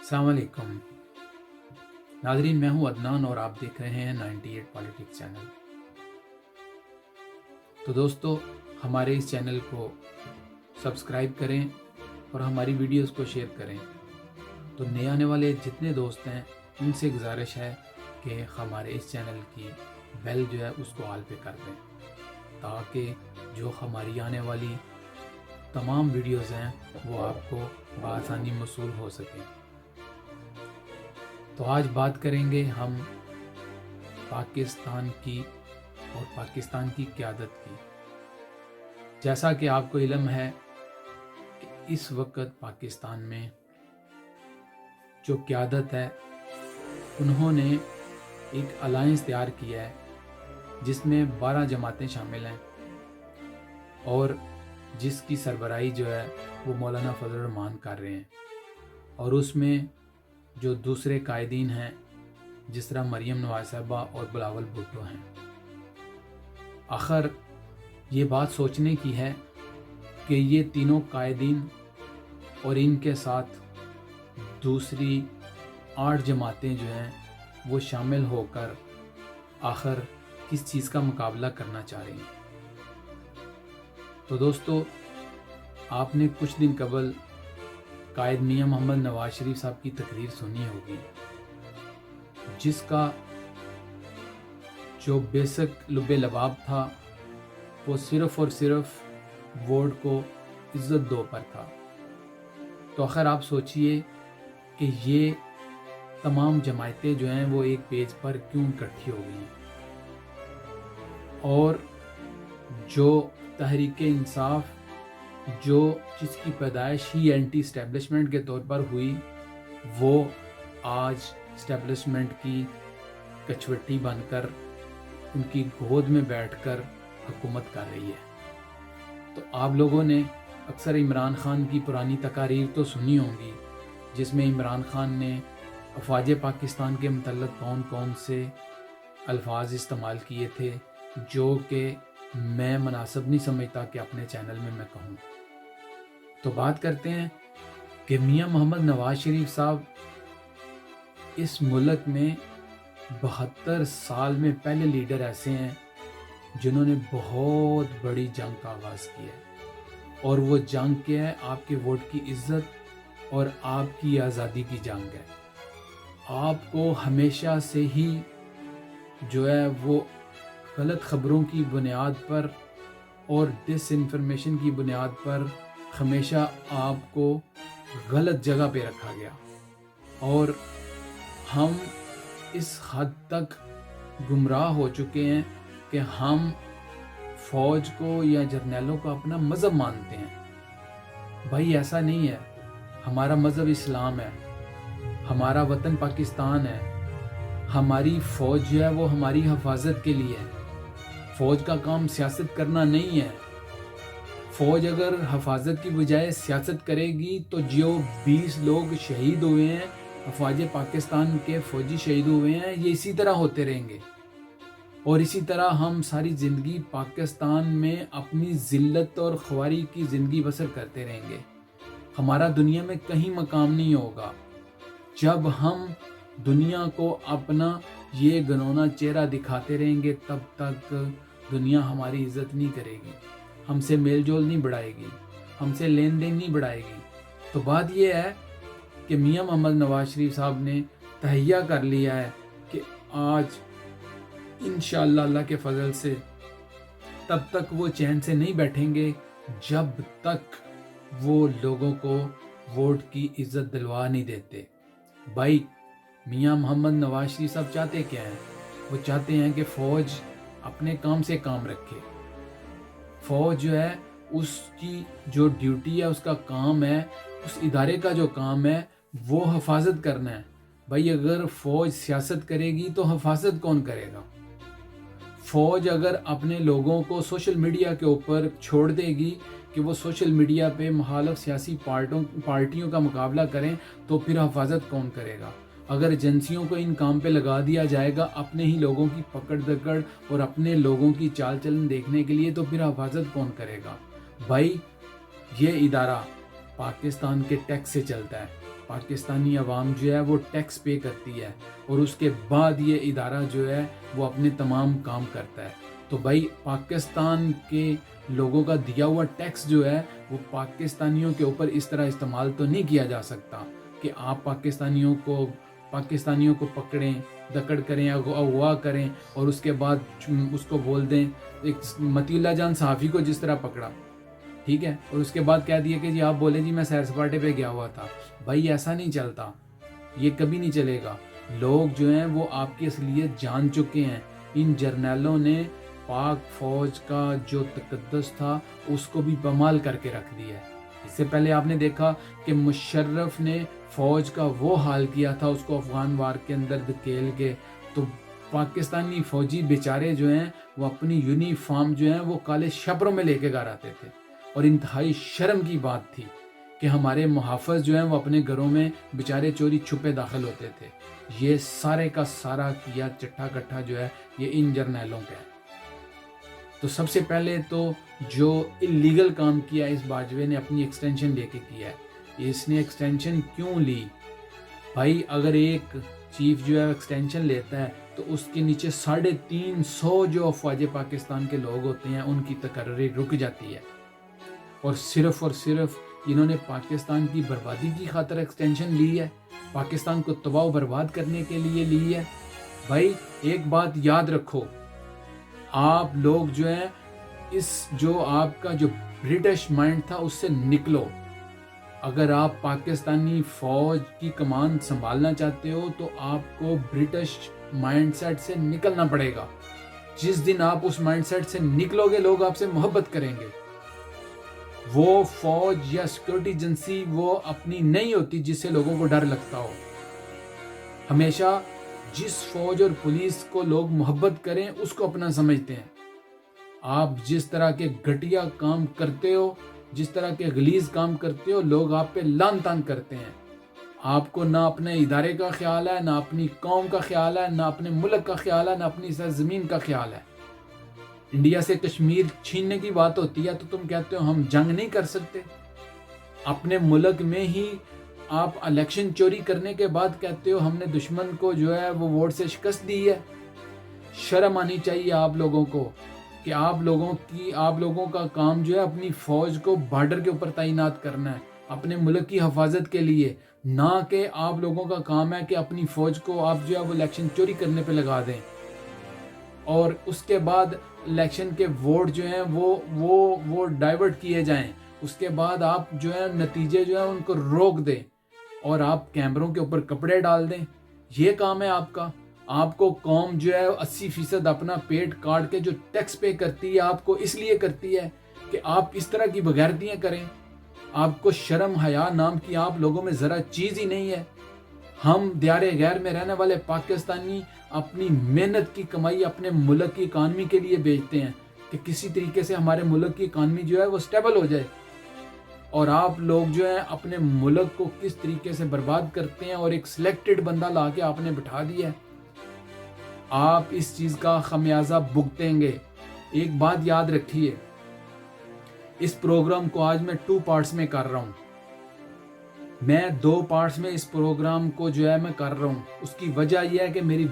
अस्सलाम वालेकुम नाजरीन, मैं हूं अदनान और आप देख रहे हैं 98 पॉलिटिक्स चैनल। तो दोस्तों, हमारे इस चैनल को सब्सक्राइब करें और हमारी वीडियोस को शेयर करें। तो नए आने वाले जितने दोस्त हैं उनसे गुजारिश है कि हमारे इस चैनल की बेल जो है उसको ऑल पे कर दें, ताकि जो हमारी आने वाली तमाम वीडियोस हैं वो आपको बआसानी मौसूल हो सकें। तो आज बात करेंगे हम पाकिस्तान की और पाकिस्तान की क़यादत की। जैसा कि आपको इल्म है कि इस वक्त पाकिस्तान में जो क़यादत है उन्होंने एक अलायंस तैयार किया है जिसमें 12 जमातें शामिल हैं और जिसकी सरबराही जो है वो मौलाना फजल रहमान कर रहे हैं। और उसमें जो दूसरे कायदीन हैं जिस तरह मरियम नवाज साहिबा और बिलावल भुट्टो हैं। आखिर ये बात सोचने की है कि ये तीनों कायदीन और इनके साथ दूसरी 8 जमातें जो हैं वो शामिल होकर आखिर किस चीज़ का मुकाबला करना चाह रही हैं। तो दोस्तों, आपने कुछ दिन कबल कायद मियां मोहम्मद नवाज शरीफ साहब की तकरीर सुनी होगी, जिसका जो बेसिक लुब्बे लबाब था वो सिर्फ़ और सिर्फ वोट को इज़्ज़त दो पर था। तो आखिर आप सोचिए कि ये तमाम जमायतें जो हैं वो एक पेज पर क्यों इकट्ठी हो गई हैं। और जो तहरीक इंसाफ जो जिसकी पैदाइश ही एंटी इस्टेब्लिशमेंट के तौर पर हुई, वो आज इस्टेब्लिशमेंट की कचवट्टी बनकर उनकी गोद में बैठकर हुकूमत कर रही है। तो आप लोगों ने अक्सर इमरान खान की पुरानी तकारीर तो सुनी होंगी, जिसमें इमरान खान ने अफवाज पाकिस्तान के मतलब कौन कौन से अल्फाज इस्तेमाल किए थे जो कि मैं मुनासिब नहीं समझता कि अपने चैनल में मैं कहूँ। तो बात करते हैं कि मियां मोहम्मद नवाज शरीफ साहब इस मुल्क में 72 साल में पहले लीडर ऐसे हैं जिन्होंने बहुत बड़ी जंग का आगाज़ किया है। और वो जंग क्या है? आपके वोट की इज़्ज़त और आपकी आज़ादी की जंग है। आपको हमेशा से ही जो है वो गलत ख़बरों की बुनियाद पर और डिसइंफॉर्मेशन की बुनियाद पर हमेशा आपको गलत जगह पे रखा गया। और हम इस हद तक गुमराह हो चुके हैं कि हम फ़ौज को या जर्नैलों को अपना मज़हब मानते हैं। भाई ऐसा नहीं है। हमारा मज़हब इस्लाम है, हमारा वतन पाकिस्तान है। हमारी फ़ौज जो है वो हमारी हिफाजत के लिए है। फ़ौज का काम सियासत करना नहीं है। फ़ौज अगर हिफाजत की बजाय सियासत करेगी तो जो 20 लोग शहीद हुए हैं, अफवाज पाकिस्तान के फ़ौजी शहीद हुए हैं, ये इसी तरह होते रहेंगे। और इसी तरह हम सारी ज़िंदगी पाकिस्तान में अपनी ज़िल्लत और ख्वारी की ज़िंदगी बसर करते रहेंगे। हमारा दुनिया में कहीं मकाम नहीं होगा। जब हम दुनिया को अपना ये घिनौना चेहरा दिखाते रहेंगे तब तक दुनिया हमारी इज़्ज़त नहीं करेगी, हमसे मेल जोल नहीं बढ़ाएगी, हमसे लेन देन नहीं बढ़ाएगी। तो बात ये है कि मियां मोहम्मद नवाज शरीफ साहब ने तहैया कर लिया है कि आज इंशाअल्लाह अल्लाह के फजल से तब तक वो चैन से नहीं बैठेंगे जब तक वो लोगों को वोट की इज़्ज़त दिलवा नहीं देते। भाई, मियां मोहम्मद नवाज शरीफ साहब चाहते क्या हैं? वो चाहते हैं कि फ़ौज अपने काम से काम रखे। फ़ौज जो है उसकी जो ड्यूटी है, उसका काम है, उस इदारे का जो काम है वो हिफाजत करना है। भाई, अगर फ़ौज सियासत करेगी तो हिफाजत कौन करेगा? फ़ौज अगर अपने लोगों को सोशल मीडिया के ऊपर छोड़ देगी कि वो सोशल मीडिया पे मुखालिफ सियासी पार्टियों का मुकाबला करें तो फिर हिफाजत कौन करेगा? अगर एजेंसियों को इन काम पे लगा दिया जाएगा अपने ही लोगों की पकड़ दकड़ और अपने लोगों की चाल चलन देखने के लिए, तो फिर हिफाजत कौन करेगा? भाई, ये इदारा पाकिस्तान के टैक्स से चलता है। پاکستانی عوام جو ہے وہ ٹیکس پے کرتی ہے اور اس کے بعد یہ ادارہ جو ہے وہ اپنے تمام کام کرتا ہے. تو بھائی پاکستان کے لوگوں کا دیا ہوا ٹیکس جو ہے وہ پاکستانیوں کے اوپر اس طرح استعمال تو نہیں کیا جا سکتا کہ آپ پاکستانیوں کو پکڑیں، دکڑ کریں، اغوا کریں اور اس کے بعد اس کو بول دیں. ایک مطیع اللہ جان صحافی کو جس طرح پکڑا، ٹھیک ہے، اور اس کے بعد کہہ دیا کہ جی آپ بولے جی میں سیر سپاٹے پہ گیا ہوا تھا. بھائی ایسا نہیں چلتا، یہ کبھی نہیں چلے گا. لوگ جو ہیں وہ آپ کی اصلیت جان چکے ہیں. ان جرنیلوں نے پاک فوج کا جو تقدس تھا اس کو بھی پامال کر کے رکھ دیا ہے. اس سے پہلے آپ نے دیکھا کہ مشرف نے فوج کا وہ حال کیا تھا اس کو افغان وار کے اندر دھکیل کے. تو پاکستانی فوجی بیچارے جو ہیں وہ اپنی یونیفارم جو ہیں وہ کالے شپروں میں لے کے گھر آتے تھے. اور انتہائی شرم کی بات تھی کہ ہمارے محافظ جو ہیں وہ اپنے گھروں میں بیچارے چوری چھپے داخل ہوتے تھے. یہ سارے کا سارا کیا چٹھا کٹھا جو ہے یہ ان جرنیلوں کا ہے. تو سب سے پہلے تو جو اللیگل کام کیا اس باجوے نے اپنی ایکسٹینشن لے کے کیا ہے. اس نے ایکسٹینشن کیوں لی؟ بھائی اگر ایک چیف جو ہے ایکسٹینشن لیتا ہے تو اس کے نیچے 350 جو افواج پاکستان کے لوگ ہوتے ہیں ان کی تقرری رک جاتی ہے. اور صرف انہوں نے پاکستان کی بربادی کی خاطر ایکسٹینشن لی ہے، پاکستان کو تباہ و برباد کرنے کے لیے لی ہے. بھائی ایک بات یاد رکھو، آپ لوگ جو ہیں اس جو آپ کا جو برٹش مائنڈ تھا اس سے نکلو. اگر آپ پاکستانی فوج کی کمان سنبھالنا چاہتے ہو تو آپ کو برٹش مائنڈ سیٹ سے نکلنا پڑے گا. جس دن آپ اس مائنڈ سیٹ سے نکلو گے لوگ آپ سے محبت کریں گے. وہ فوج یا سیکورٹی ایجنسی وہ اپنی نہیں ہوتی جس سے لوگوں کو ڈر لگتا ہو. ہمیشہ جس فوج اور پولیس کو لوگ محبت کریں اس کو اپنا سمجھتے ہیں. آپ جس طرح کے گھٹیا کام کرتے ہو، جس طرح کے غلیظ کام کرتے ہو، لوگ آپ پہ لان تان کرتے ہیں. آپ کو نہ اپنے ادارے کا خیال ہے، نہ اپنی قوم کا خیال ہے، نہ اپنے ملک کا خیال ہے، نہ اپنی سرزمین کا خیال ہے. انڈیا سے کشمیر چھیننے کی بات ہوتی ہے تو تم کہتے ہو ہم جنگ نہیں کر سکتے. اپنے ملک میں ہی آپ الیکشن چوری کرنے کے بعد کہتے ہو ہم نے دشمن کو جو ہے وہ ووٹ سے شکست دی ہے. شرم آنی چاہیے آپ لوگوں کو کہ آپ لوگوں کا کام جو ہے اپنی فوج کو بارڈر کے اوپر تعینات کرنا ہے اپنے ملک کی حفاظت کے لیے، نہ کہ آپ لوگوں کا کام ہے کہ اپنی فوج کو آپ جو ہے وہ الیکشن چوری کرنے پہ لگا دیں اور اس کے بعد الیکشن کے ووٹ جو ہیں وہ ڈائیورٹ کیے جائیں. اس کے بعد آپ جو ہے نتیجے جو ہیں ان کو روک دیں اور آپ کیمروں کے اوپر کپڑے ڈال دیں. یہ کام ہے آپ کا. آپ کو قوم جو ہے 80% اپنا پیٹ کاٹ کے جو ٹیکس پے کرتی ہے آپ کو اس لیے کرتی ہے کہ آپ اس طرح کی بغیرتیاں کریں. آپ کو شرم حیا نام کی آپ لوگوں میں ذرا چیز ہی نہیں ہے. ہم دیار غیر میں رہنے والے پاکستانی اپنی محنت کی کمائی اپنے ملک کی اکانومی کے لیے بیچتے ہیں کہ کسی طریقے سے ہمارے ملک کی اکانومی جو ہے وہ سٹیبل ہو جائے. اور آپ لوگ جو ہیں اپنے ملک کو کس طریقے سے برباد کرتے ہیں اور ایک سلیکٹڈ بندہ لا کے آپ نے بٹھا دیا ہے. آپ اس چیز کا خمیازہ بھگتیں گے. ایک بات یاد رکھیے، اس پروگرام کو آج میں 2 پارٹس میں کر رہا ہوں. میں 2 پارٹس میں اس پروگرام کو جو ہے میں کر رہا ہوں. اس کی وجہ یہ ہے کہ میری